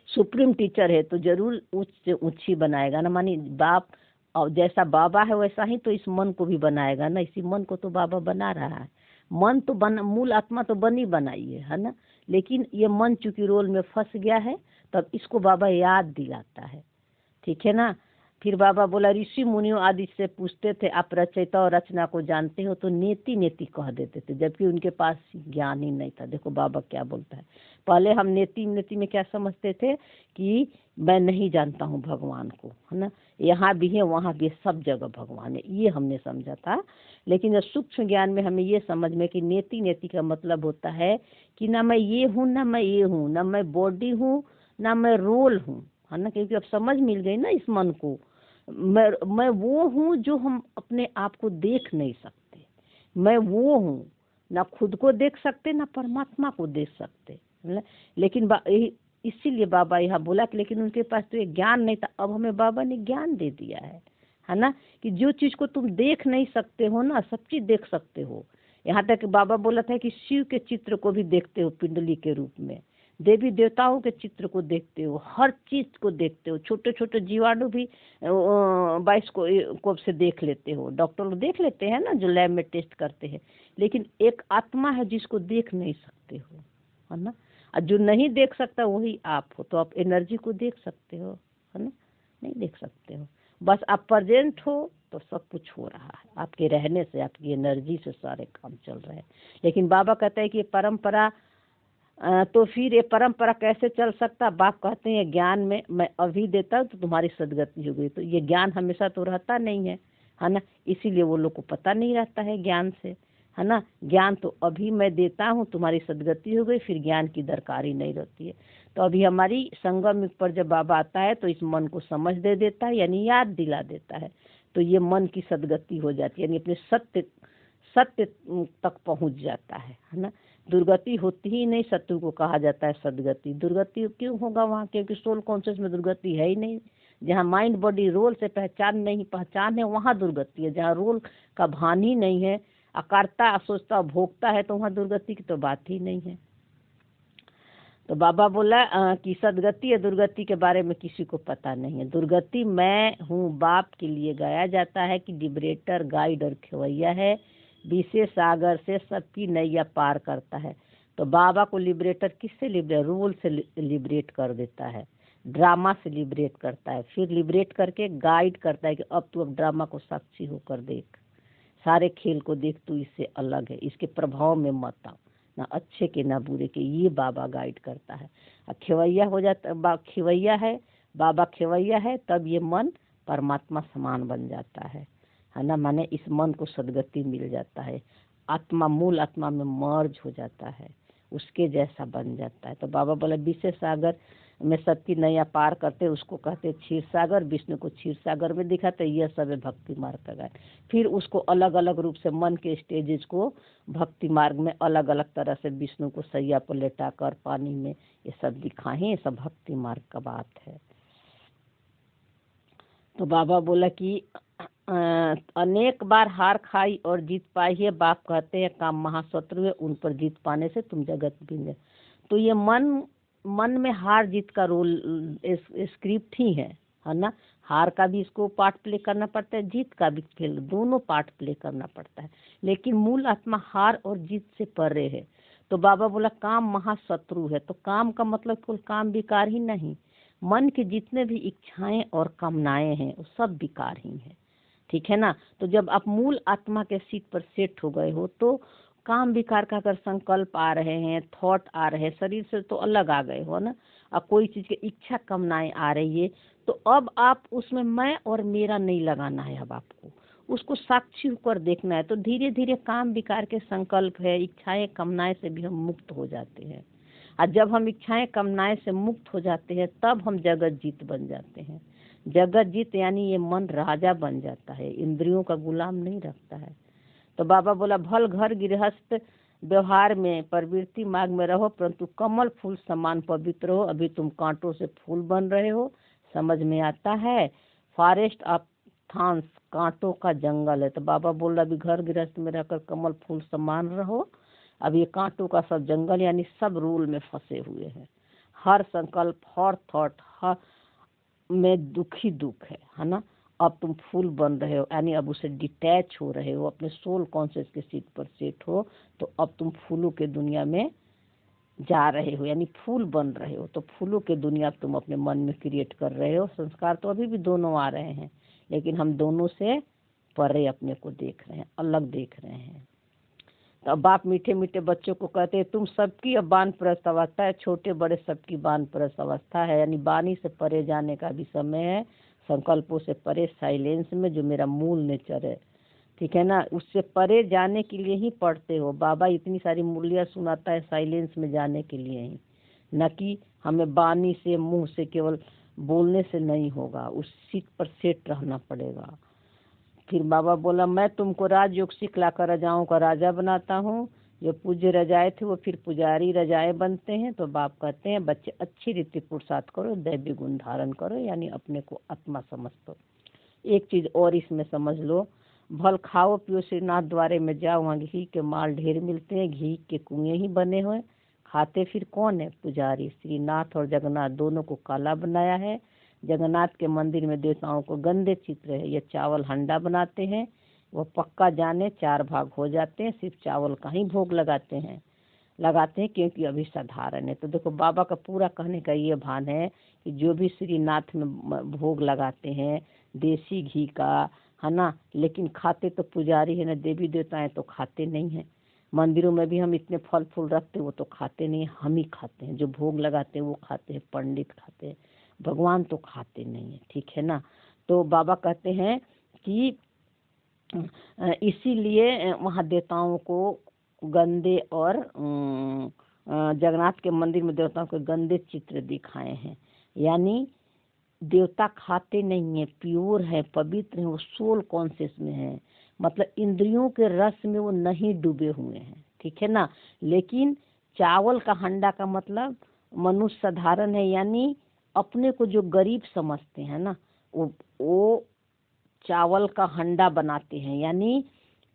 [SPEAKER 1] सुप्रीम टीचर है, तो जरूर ऊंच से ऊंच ही बनाएगा ना। मानी बाप और जैसा बाबा है वैसा ही तो इस मन को भी बनाएगा ना। इसी मन को तो बाबा बना रहा है। मन तो मूल आत्मा तो बनी बनाई है ना, लेकिन ये मन चूंकि रोल में फंस गया है, तब इसको बाबा याद दिलाता है, ठीक है ना। फिर बाबा बोला ऋषि मुनियों आदि से पूछते थे आप रचयिता और रचना को जानते हो, तो नेति नेति कह देते थे, जबकि उनके पास ज्ञान ही नहीं था। देखो बाबा क्या बोलता है, पहले हम नेति नेति में क्या समझते थे कि मैं नहीं जानता हूँ भगवान को, है ना, यहाँ भी है वहाँ भी, सब जगह भगवान है, ये हमने समझा था। लेकिन सूक्ष्म ज्ञान में हमें ये समझ में कि नेति नेति का मतलब होता है कि ना मैं ये हूँ ना मैं ये हूँ, ना मैं बॉडी हूँ ना मैं रोल हूँ, है ना। क्योंकि अब समझ मिल गई ना इस मन को, मैं वो हूँ जो हम अपने आप को देख नहीं सकते, मैं वो हूँ, ना खुद को देख सकते ना परमात्मा को देख सकते, लेकिन इसीलिए बाबा यहाँ बोला कि लेकिन उनके पास तो ये ज्ञान नहीं था। अब हमें बाबा ने ज्ञान दे दिया है ना, कि जो चीज़ को तुम देख नहीं सकते हो ना, सब चीज़ देख सकते हो। यहाँ तक बाबा बोला था कि शिव के चित्र को भी देखते हो पिंडली के रूप में, देवी देवताओं के चित्र को देखते हो, हर चीज को देखते हो, छोटे छोटे जीवाणु भी 22 कोप से देख लेते हो, डॉक्टर लोग देख लेते हैं ना जो लैब में टेस्ट करते हैं। लेकिन एक आत्मा है जिसको देख नहीं सकते हो, है ना। और जो नहीं देख सकता वही आप हो, तो आप एनर्जी को देख सकते हो, है ना, नहीं देख सकते हो। बस आप प्रेजेंट हो तो सब कुछ हो रहा है, आपके रहने से, आपकी एनर्जी से सारे काम चल रहे हैं। लेकिन बाबा कहते हैं कि ये परंपरा, तो फिर ये परंपरा कैसे चल सकता। बाप कहते हैं ज्ञान में मैं अभी देता हूँ तो तुम्हारी सदगति हो गई। तो ये ज्ञान हमेशा तो रहता नहीं है ना, इसीलिए वो लोग को पता नहीं रहता है ज्ञान से, है ना। ज्ञान तो अभी मैं देता हूँ, तुम्हारी सदगति हो गई, फिर ज्ञान की दरकारी नहीं रहती है। तो अभी हमारी संगम पर जब बाबा आता है तो इस मन को समझ दे देता है, यानी याद दिला देता है, तो ये मन की सदगति हो जाती है, यानी अपने सत्य तक पहुँच जाता है ना। दुर्गति होती ही नहीं, सत्य को कहा जाता है सदगति। दुर्गति क्यों होगा वहाँ, क्योंकि सोल कॉन्शियस में दुर्गति है ही नहीं। जहाँ माइंड बॉडी रोल से पहचान है वहाँ दुर्गति है। जहाँ रोल का भान ही नहीं है, अकारता असोचता भोगता है, तो वहाँ दुर्गति की तो बात ही नहीं है। तो बाबा बोला कि सदगति या दुर्गति के बारे में किसी को पता नहीं है। दुर्गति मैं हूँ बाप के लिए गाया जाता है कि लिबरेटर, गाइड और खेवैया है, विशेष सागर से सबकी नैया पार करता है। तो बाबा को लिबरेटर किससे लिबरेट, रोल से लिबरेट कर देता है। ड्रामा से लिबरेट करता है, फिर लिबरेट करके गाइड करता है कि अब तू अब ड्रामा को साक्षी होकर देख, सारे खेल को देख, तू इससे अलग है, इसके प्रभाव में मत आ, ना अच्छे के ना बुरे के। ये बाबा गाइड करता है। और खेवैया हो जाता, खेवैया है बाबा, खेवैया है, तब ये मन परमात्मा समान बन जाता है ना। माने इस मन को सदगति मिल जाता है, आत्मा मूल आत्मा में मर्ज हो जाता है, उसके जैसा बन जाता है। तो बाबा बोले विशेष सागर में सबकी नैया पार करते, उसको कहते क्षीर सागर, विष्णु को क्षीर सागर में दिखाते। यह सब है भक्ति मार्ग का गायन। फिर उसको अलग अलग रूप से मन के स्टेजेस को भक्ति मार्ग में अलग अलग तरह से विष्णु को सैया पर लेटाकर पानी में, ये सब दिखाए, ये सब भक्ति मार्ग का बात है। तो बाबा बोला कि अनेक बार हार खाई और जीत पाई है। बाप कहते हैं काम महाशत्रु है, उन पर जीत पाने से तुम जगत बिंदे। तो ये मन में हार जीत का रोल स्क्रिप्ट ही है ना। हार का भी इसको पार्ट प्ले करना पड़ता है, जीत का भी खेल, दोनों पार्ट प्ले करना पड़ता है, लेकिन मूल आत्मा हार और जीत से परे है। तो बाबा बोला काम महाशत्रु है। तो काम का मतलब कुल काम विकार ही नहीं, मन के जितने भी इच्छाएं और कामनाएं हैं वो सब विकार ही है, ठीक है ना। तो जब आप मूल आत्मा के सीट पर सेट हो गए हो तो काम विकार का अगर संकल्प आ रहे हैं, थॉट आ रहे हैं, शरीर से तो अलग आ गए हो ना, अब कोई चीज़ की इच्छा कामनाएं आ रही है, तो अब आप उसमें मैं और मेरा नहीं लगाना है, अब आपको उसको साक्षी होकर देखना है। तो धीरे धीरे काम विकार के संकल्प है, इच्छाएं कामनाएं से भी हम मुक्त हो जाते हैं। और जब हम इच्छाएं कामनाएं से मुक्त हो जाते हैं तब हम जगत जीत बन जाते हैं। जगत जीत यानी ये मन राजा बन जाता है, इंद्रियों का गुलाम नहीं रखता है। तो बाबा बोला भल घर गृहस्थ व्यवहार में प्रवृत्ति मार्ग में रहो, परंतु कमल फूल समान पवित्र हो। अभी तुम कांटों से फूल बन रहे हो, समझ में आता है। फॉरेस्ट ऑफ थॉर्न्स, कांटों का जंगल है। तो बाबा बोल रहा अभी घर गृहस्थ में रहकर कमल फूल समान रहो, अब ये कांटों का सब जंगल यानी सब रूल में फंसे हुए हैं। हर संकल्प, हर थॉट, हर में दुख ही दुख है ना। अब तुम फूल बन रहे हो यानी अब उसे डिटैच हो रहे हो, अपने सोल कॉन्शियस के सीट पर सेट हो, तो अब तुम फूलों के दुनिया में जा रहे हो, यानी फूल बन रहे हो। तो फूलों के दुनिया तुम अपने मन में क्रिएट कर रहे हो। संस्कार तो अभी भी दोनों आ रहे हैं, लेकिन हम दोनों से परे अपने को देख रहे हैं, अलग देख रहे हैं। तो अब बाप मीठे मीठे बच्चों को कहते हैं तुम सबकी अब वानप्रस्थ अवस्था है, छोटे बड़े सबकी वानप्रस्थ अवस्था है, यानी वाणी से परे जाने का भी समय है, संकल्पों से परे साइलेंस में जो मेरा मूल नेचर है, ठीक है ना, उससे परे जाने के लिए ही पढ़ते हो। बाबा इतनी सारी मूल्य सुनाता है साइलेंस में जाने के लिए ही, न कि हमें वाणी से मुंह से केवल बोलने से नहीं होगा, उस सीट पर सेट रहना पड़ेगा। फिर बाबा बोला मैं तुमको राजयोग सिखलाकर राजाओं का राजा बनाता हूँ। जो पूज्य रजाए थे वो फिर पुजारी रजाए बनते हैं। तो बाप कहते हैं बच्चे अच्छी रीति पुरुषार्थ करो, दैवी गुण धारण करो, यानी अपने को आत्मा समझ दो। एक चीज और इसमें समझ लो, भल खाओ पियो श्रीनाथ द्वारे में जाओ, वहाँ घी के माल ढेर मिलते हैं, घी के कुएं ही बने हुए, खाते फिर कौन है? पुजारी। श्रीनाथ और जगन्नाथ दोनों को काला बनाया है। जगन्नाथ के मंदिर में देवताओं को गंदे चित्र है, ये चावल हंडा बनाते हैं, वो पक्का जाने 4 भाग हो जाते हैं, सिर्फ चावल का ही भोग लगाते हैं क्योंकि अभी साधारण है। तो देखो बाबा का पूरा कहने का ये भान है कि जो भी श्रीनाथ में भोग लगाते हैं देसी घी का, है ना, लेकिन खाते तो पुजारी है ना, देवी देवता है तो खाते नहीं है। मंदिरों में भी हम इतने फल फूल रखते वो तो खाते नहीं, हम ही खाते हैं। जो भोग लगाते हैं वो खाते हैं, पंडित खाते हैं, भगवान तो खाते नहीं है, ठीक है ना। तो बाबा कहते हैं कि इसीलिए वहाँ देवताओं को गंदे और जगन्नाथ के मंदिर में देवताओं के गंदे चित्र दिखाए हैं, यानी देवता खाते नहीं है, प्योर है, पवित्र है, वो सोल कॉन्शियस में है, मतलब इंद्रियों के रस में वो नहीं डूबे हुए हैं, ठीक है ना। लेकिन चावल का हंडा का मतलब मनुष्य साधारण है, यानी अपने को जो गरीब समझते हैं ना, वो चावल का हंडा बनाते हैं, यानी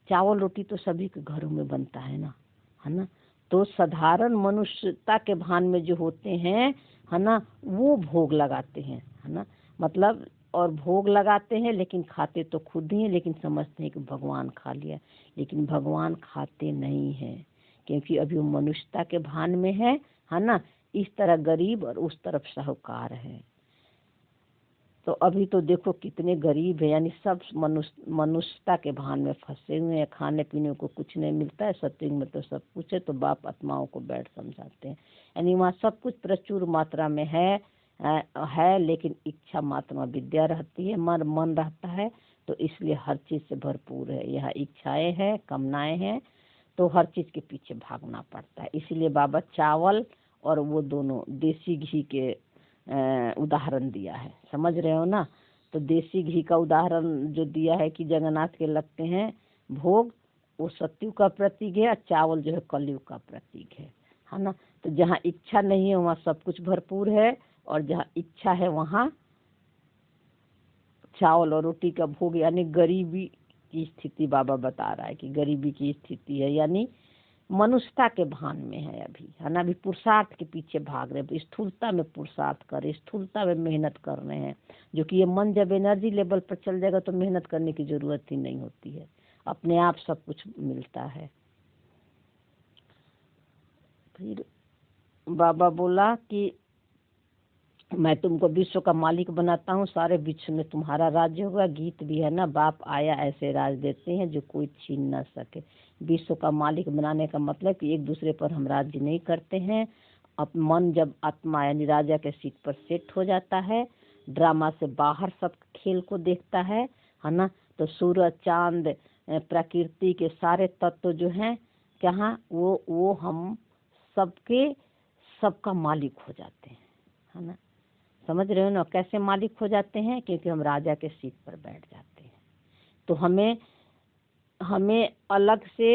[SPEAKER 1] चावल रोटी तो सभी के घरों में बनता है ना। तो साधारण मनुष्यता के भान में जो होते हैं, है ना, वो भोग लगाते हैं, है ना, मतलब और भोग लगाते हैं लेकिन खाते तो खुद ही हैं, लेकिन समझते हैं कि भगवान खा लिया, लेकिन भगवान खाते नहीं हैं, क्योंकि अभी वो मनुष्यता के भान में है ना। इस तरह गरीब और उस तरफ साहूकार है। तो अभी तो देखो कितने गरीब है, यानी सब मनुष्यता के भान में फंसे हुए हैं, खाने पीने को कुछ नहीं मिलता है। सत्युग में तो सब कुछ है, तो बाप आत्माओं को बैठ समझाते हैं, यानी वहाँ सब कुछ प्रचुर मात्रा में है, लेकिन इच्छा मात्रा विद्या रहती है, मन रहता है, तो इसलिए हर चीज से भरपूर है। यहाँ इच्छाएं हैं, कामनाएं हैं, तो हर चीज के पीछे भागना पड़ता है। इसलिए बाबा चावल और वो दोनों देसी घी के उदाहरण दिया है, समझ रहे हो ना। तो देसी घी का उदाहरण जो दिया है कि जगन्नाथ के लगते हैं भोग, वो सत्युग का प्रतीक है, और चावल जो है कलयुग का प्रतीक है ना। तो जहाँ इच्छा नहीं है वहाँ सब कुछ भरपूर है, और जहाँ इच्छा है वहाँ चावल और रोटी का भोग, यानी गरीबी की स्थिति बाबा बता रहा है कि गरीबी की स्थिति है, यानी मनुष्यता के भान में है अभी, है ना। अभी पुरुषार्थ के पीछे भाग रहे, स्थूलता में पुरुषार्थ कर रहे, स्थूलता में मेहनत कर रहे हैं। जो कि ये मन जब एनर्जी लेवल पर चल जाएगा तो मेहनत करने की जरूरत ही नहीं होती है, अपने आप सब कुछ मिलता है। फिर बाबा बोला कि मैं तुमको विश्व का मालिक बनाता हूँ, सारे विश्व में तुम्हारा राज्य होगा। गीत भी है ना, बाप आया ऐसे राज देते हैं जो कोई छीन ना सके। विश्व का मालिक बनाने का मतलब कि एक दूसरे पर हम राज्य नहीं करते हैं। अब मन जब आत्मा यानी राजा के सीट पर सेट हो जाता है, ड्रामा से बाहर सब खेल को देखता है ना, तो सूरज चांद प्रकृति के सारे तत्व जो हैं कहाँ, वो हम सबका मालिक हो जाते हैं, है ना। समझ रहे हो ना, कैसे मालिक हो जाते हैं? क्योंकि हम राजा के सीट पर बैठ जाते हैं। तो हमें अलग से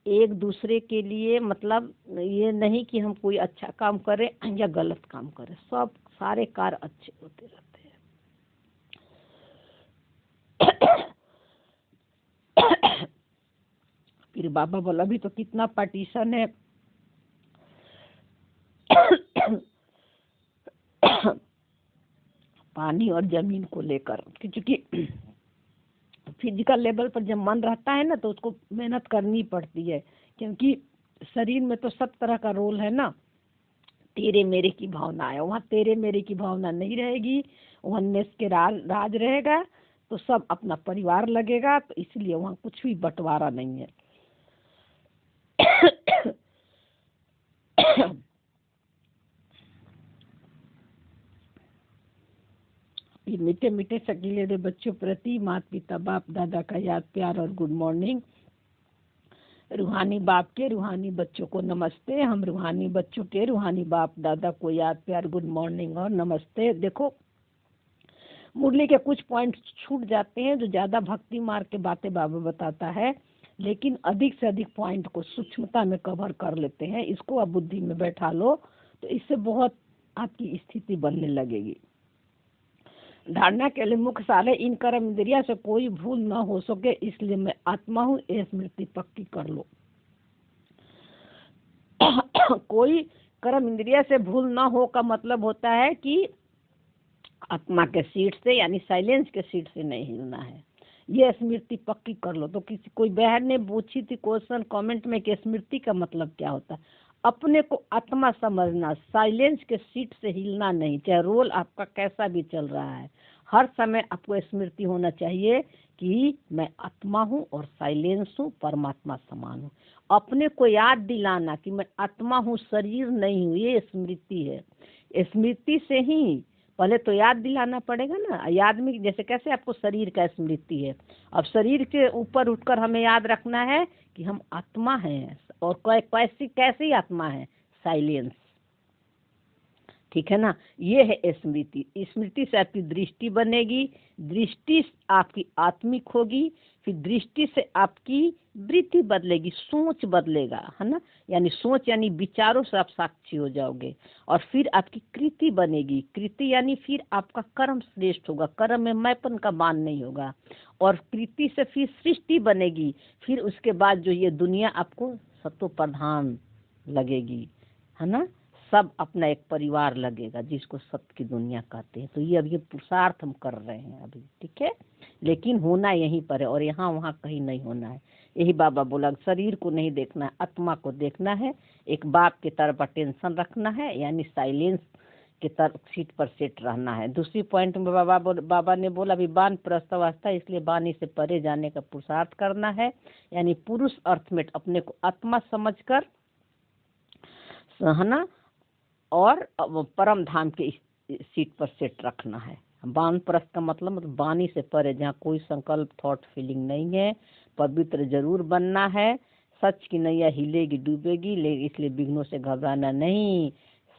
[SPEAKER 1] एक दूसरे के लिए, मतलब ये नहीं कि हम कोई अच्छा काम करें या गलत काम करें, सब सारे कार्य अच्छे होते रहते हैं। फिर बाबा बोला अभी तो कितना पार्टीशन है। पानी और जमीन को लेकर, क्योंकि फिजिकल लेवल पर जब मन रहता है ना तो उसको मेहनत करनी पड़ती है, क्योंकि शरीर में तो सब तरह का रोल है ना। तेरे मेरे की भावना है, वहाँ तेरे मेरे की भावना नहीं रहेगी, वननेस के राज रहेगा, तो सब अपना परिवार लगेगा, तो इसलिए वहाँ कुछ भी बंटवारा नहीं है। मीठे मीठे सकीले बच्चों प्रति माता पिता बाप दादा का याद प्यार और गुड मॉर्निंग। रूहानी बाप के रूहानी बच्चों को नमस्ते। हम रूहानी बच्चों के रूहानी बाप दादा को याद प्यार गुड मॉर्निंग और नमस्ते। देखो मुरली के कुछ पॉइंट छूट जाते हैं, जो ज्यादा भक्ति मार्ग के बातें बाबा बताता है, लेकिन अधिक से अधिक पॉइंट को सूक्ष्मता में कवर कर लेते हैं। इसको आप बुद्धि में बैठा लो तो इससे बहुत आपकी स्थिति बनने लगेगी। धारणा के लिए मुख्य साल है, इन कर्म इंद्रिया से कोई भूल ना हो सके, इसलिए मैं आत्मा हूँ, ये स्मृति पक्की कर लो। कोई कर्म इंद्रिया से भूल ना हो का मतलब होता है कि आत्मा के सीट से यानी साइलेंस के सीट से नहीं हिलना है, ये स्मृति पक्की कर लो। तो किसी कोई बहन ने पूछी थी क्वेश्चन कमेंट में कि स्मृति का मतलब क्या होता है। अपने को आत्मा समझना, साइलेंस के सीट से हिलना नहीं, चाहे रोल आपका कैसा भी चल रहा है, हर समय आपको स्मृति होना चाहिए कि मैं आत्मा हूँ और साइलेंस हूँ, परमात्मा समान हूँ। अपने को याद दिलाना कि मैं आत्मा हूँ, शरीर नहीं हूँ, ये स्मृति है। स्मृति से ही पहले तो याद दिलाना पड़ेगा ना। याद में जैसे कैसे आपको शरीर का स्मृति है, अब शरीर के ऊपर उठकर हमें याद रखना है कि हम आत्मा हैं, और कैसी आत्मा है, साइलेंस, ठीक है ना। ये है स्मृति। स्मृति से आपकी दृष्टि बनेगी, दृष्टि आपकी आत्मिक होगी, फिर दृष्टि से आपकी वृत्ति बदलेगी, सोच बदलेगा, है ना। यानी सोच यानी विचारों से आप साक्षी हो जाओगे, और फिर आपकी कृति बनेगी। कृति यानी फिर आपका कर्म श्रेष्ठ होगा, कर्म में मैंपन का मान नहीं होगा, और कृति से फिर सृष्टि बनेगी। फिर उसके बाद जो ये दुनिया आपको सत्व प्रधान लगेगी, है ना। सब अपना एक परिवार लगेगा जिसको सत्य की दुनिया कहते हैं। तो ये अब ये पुरुषार्थ हम कर रहे हैं अभी, ठीक है, लेकिन होना यहीं पर है, और यहाँ वहाँ कहीं नहीं होना है। यही बाबा बोला, शरीर को नहीं देखना है, आत्मा को देखना है। एक बाप की तरफ अटेंशन रखना है, यानी साइलेंस के सीट पर सेट रहना है। दूसरी पॉइंट में बाबा ने बोला अभी वानप्रस्थ अवस्था, इसलिए वाणी से परे जाने का पुरुषार्थ करना है, यानी पुरुष अर्थ में अपने को आत्मा समझकर, है ना, और परम धाम के सीट पर सेट रखना है। वानप्रस्थ का मतलब वाणी से परे, जहाँ कोई संकल्प थॉट फीलिंग नहीं है। पवित्र जरूर बनना है। सच की नैया हिलेगी डूबेगी, इसलिए विघ्नों से घबराना नहीं।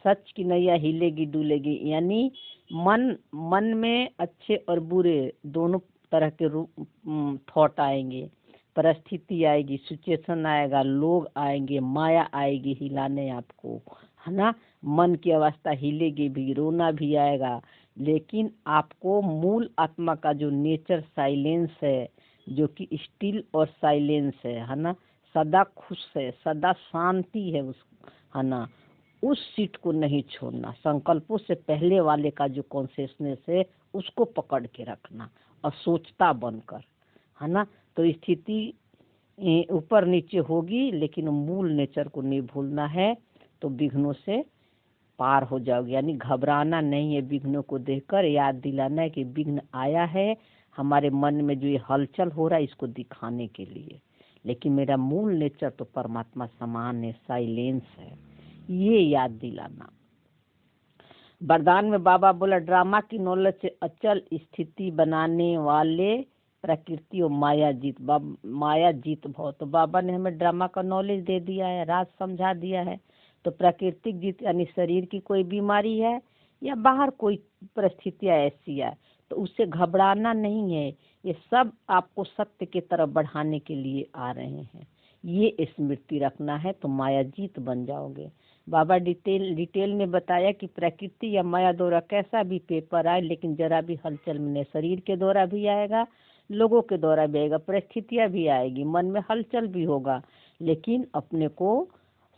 [SPEAKER 1] सच की नैया हिलेगी डूबेगी, यानी मन में अच्छे और बुरे दोनों तरह के रूप थॉट आएंगे, परिस्थिति आएगी, सिचुएशन आएगा, लोग आएंगे, माया आएगी हिलाने आपको, है ना। मन की अवस्था हिलेगी भी, रोना भी आएगा, लेकिन आपको मूल आत्मा का जो नेचर साइलेंस है, जो कि स्टिल और साइलेंस है ना, सदा खुश है, सदा शांति है उस, है ना, उस सीट को नहीं छोड़ना। संकल्पों से पहले वाले का जो कॉन्शियसनेस है उसको पकड़ के रखना और सोचता बनकर, है ना। तो स्थिति ऊपर नीचे होगी, लेकिन मूल नेचर को नहीं भूलना है, तो विघ्नों से पार हो जाओगे। यानी घबराना नहीं है, विघ्नों को देखकर याद दिलाना है कि विघ्न आया है हमारे मन में, जो ये हलचल हो रहा है इसको दिखाने के लिए, लेकिन मेरा मूल नेचर तो परमात्मा समान है, साइलेंस है, ये याद दिलाना। वरदान में बाबा बोला ड्रामा की नॉलेज से अचल स्थिति बनाने वाले प्रकृति और माया जीत, माया जीत भाव। तो बाबा ने हमें ड्रामा का नॉलेज दे दिया है, राज समझा दिया है। तो प्राकृतिक जीत यानी शरीर की कोई बीमारी है या बाहर कोई परिस्थितियाँ ऐसी है, तो उससे घबराना नहीं है। ये सब आपको सत्य की तरफ बढ़ाने के लिए आ रहे हैं, ये स्मृति रखना है, तो माया जीत बन जाओगे। बाबा डिटेल में बताया कि प्रकृति या माया द्वारा कैसा भी पेपर आए, लेकिन जरा भी हलचल में, शरीर के द्वारा भी आएगा, लोगों के द्वारा भी आएगा, परिस्थितियाँ भी आएगी, मन में हलचल भी होगा, लेकिन अपने को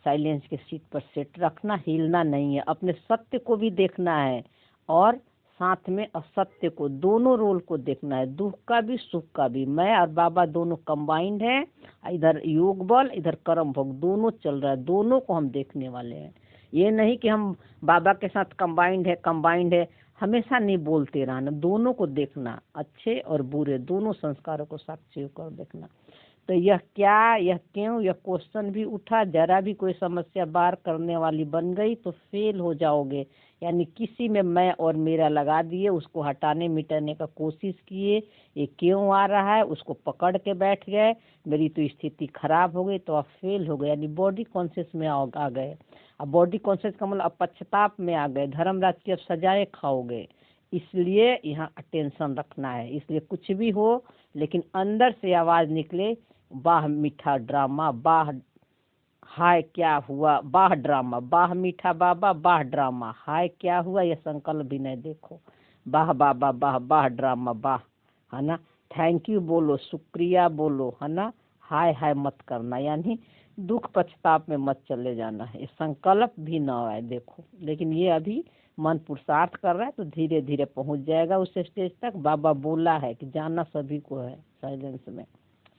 [SPEAKER 1] साइलेंस के सीट पर सेट रखना, हिलना नहीं है। अपने सत्य को भी देखना है और साथ में असत्य को, दोनों रोल को देखना है, दुख का भी सुख का भी। मैं और बाबा दोनों कंबाइंड है, इधर योग बल इधर कर्म भोग, दोनों चल रहा है, दोनों को हम देखने वाले हैं। ये नहीं कि हम बाबा के साथ कंबाइंड है हमेशा नहीं बोलते रहना, दोनों को देखना, अच्छे और बुरे दोनों संस्कारों को साक्षी होकर देखना। तो यह क्या, यह क्यों, यह क्वेश्चन भी उठा, जरा भी कोई समस्या बार करने वाली बन गई तो फेल हो जाओगे। यानी किसी में मैं और मेरा लगा दिए, उसको हटाने मिटाने का कोशिश किए, ये क्यों आ रहा है उसको पकड़ के बैठ गए, मेरी तो स्थिति खराब हो गई, तो आप फेल हो गए। यानी बॉडी कॉन्शियस में आ गए। अब बॉडी कॉन्शियस का मतलब अब पश्चाताप में आ गए, धर्मराज की अब सजाएं खाओगे। इसलिए यहाँ अटेंशन रखना है। इसलिए कुछ भी हो, लेकिन अंदर से आवाज निकले, वाह मीठा ड्रामा, वाह हाय क्या हुआ, वाह ड्रामा, वाह मीठा बाबा, वाह ड्रामा, हाय क्या हुआ, यह संकल्प भी नहीं देखो, वाह बाबा, वाह वाह ड्रामा, वाह, है ना। थैंक यू बोलो, शुक्रिया बोलो, है ना। हाय हाय मत करना, यानी दुख पछताप में मत चले जाना है, संकल्प भी ना आए देखो। लेकिन ये अभी मन पुरुषार्थ कर रहा है, तो धीरे धीरे पहुंच जाएगा उस स्टेज तक। बाबा बोला है कि जाना सभी को है, साइलेंस में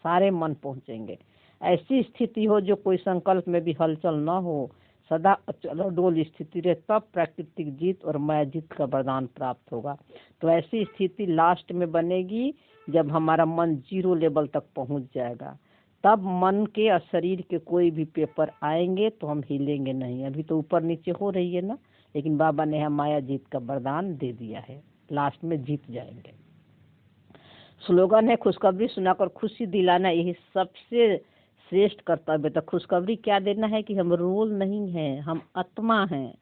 [SPEAKER 1] सारे मन पहुंचेंगे। ऐसी स्थिति हो जो कोई संकल्प में भी हलचल न हो, सदा चलो डोल स्थिति रहे, तब प्राकृतिक जीत और माया जीत का वरदान प्राप्त होगा। तो ऐसी स्थिति लास्ट में बनेगी जब हमारा मन 0 लेवल तक पहुंच जाएगा, तब मन के और शरीर के कोई भी पेपर आएंगे तो हम हिलेंगे नहीं। अभी तो ऊपर नीचे हो रही है ना, लेकिन बाबा ने हम माया जीत का वरदान दे दिया है, लास्ट में जीत जाएंगे। स्लोगन है खुशखबरी सुनाकर खुशी दिलाना, यही सबसे श्रेष्ठ कर्तव्य। तो खुशखबरी क्या देना है कि हम रोल नहीं हैं, हम आत्मा हैं,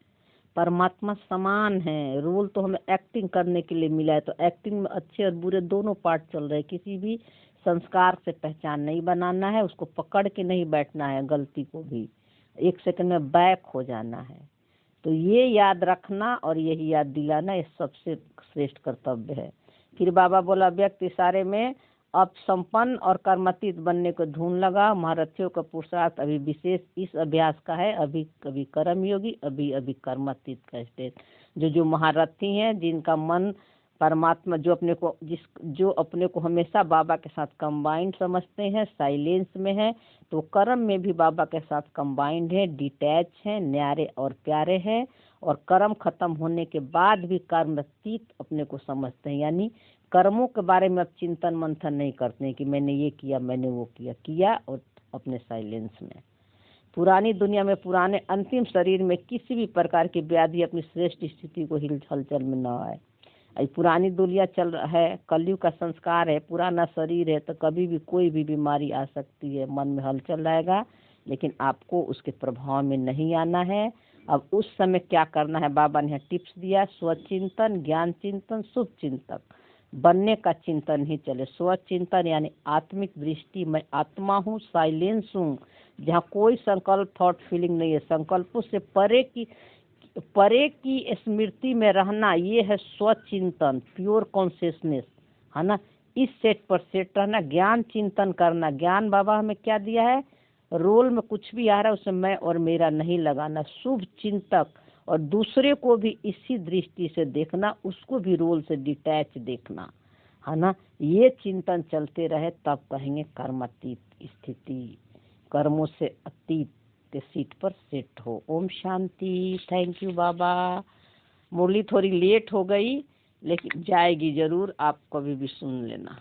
[SPEAKER 1] परमात्मा समान है। रोल तो हमें एक्टिंग करने के लिए मिला है, तो एक्टिंग में अच्छे और बुरे दोनों पार्ट चल रहे हैं। किसी भी संस्कार से पहचान नहीं बनाना है, उसको पकड़ के नहीं बैठना है, गलती को भी 1 सेकंड में बैक हो जाना है। तो ये याद रखना और यही याद दिलाना, ये सबसे श्रेष्ठ कर्तव्य है। फिर बाबा बोला व्यक्ति सारे में अब संपन्न और कर्मातीत बनने को ढूंढ लगा। महारथियों का पुरुषार्थ अभी विशेष इस अभ्यास का है, अभी कभी कर्म योगी, अभी अभी कर्मातीत का स्टेज। जो महारथी हैं, जिनका मन परमात्मा, जो अपने को हमेशा बाबा के साथ कंबाइंड समझते हैं, साइलेंस में है, तो कर्म में भी बाबा के साथ कंबाइंड है, डिटैच है, न्यारे और प्यारे हैं, और कर्म खत्म होने के बाद भी कर्मातीत अपने को समझते हैं, यानी कर्मों के बारे में अब चिंतन मंथन नहीं करते हैं कि मैंने ये किया, मैंने वो किया और अपने साइलेंस में। पुरानी दुनिया में, पुराने अंतिम शरीर में किसी भी प्रकार की व्याधि अपनी श्रेष्ठ स्थिति को हलचल में न आए। अभी पुरानी दुनिया चल रहा है, कलयुग का संस्कार है, पुराना शरीर है, तो कभी भी कोई भी बीमारी आ सकती है, मन में हलचल रहेगा, लेकिन आपको उसके प्रभाव में नहीं आना है। अब उस समय क्या करना है, बाबा ने टिप्स दिया, स्वचिंतन, ज्ञान चिंतन, शुभ चिंतक बनने का चिंतन ही चले। स्वचिंतन यानी आत्मिक दृष्टि, मैं आत्मा हूँ, साइलेंस हूँ, जहाँ कोई संकल्प, थॉट, फीलिंग नहीं है, संकल्पों से परे की स्मृति में रहना, ये है स्वचिंतन, प्योर कॉन्शियसनेस, है ना। इस सेट पर सेट रहना, ज्ञान चिंतन करना। ज्ञान बाबा हमें क्या दिया है, रोल में कुछ भी आ रहा है उसमें मैं और मेरा नहीं लगाना। शुभ चिंतक, और दूसरे को भी इसी दृष्टि से देखना, उसको भी रोल से डिटैच देखना, है ना। ये चिंतन चलते रहे तब कहेंगे कर्मातीत स्थिति, कर्मों से अतीत के सीट पर सेट हो। ओम शांति। थैंक यू बाबा। मुरली थोड़ी लेट हो गई, लेकिन जाएगी जरूर, आप कभी भी सुन लेना।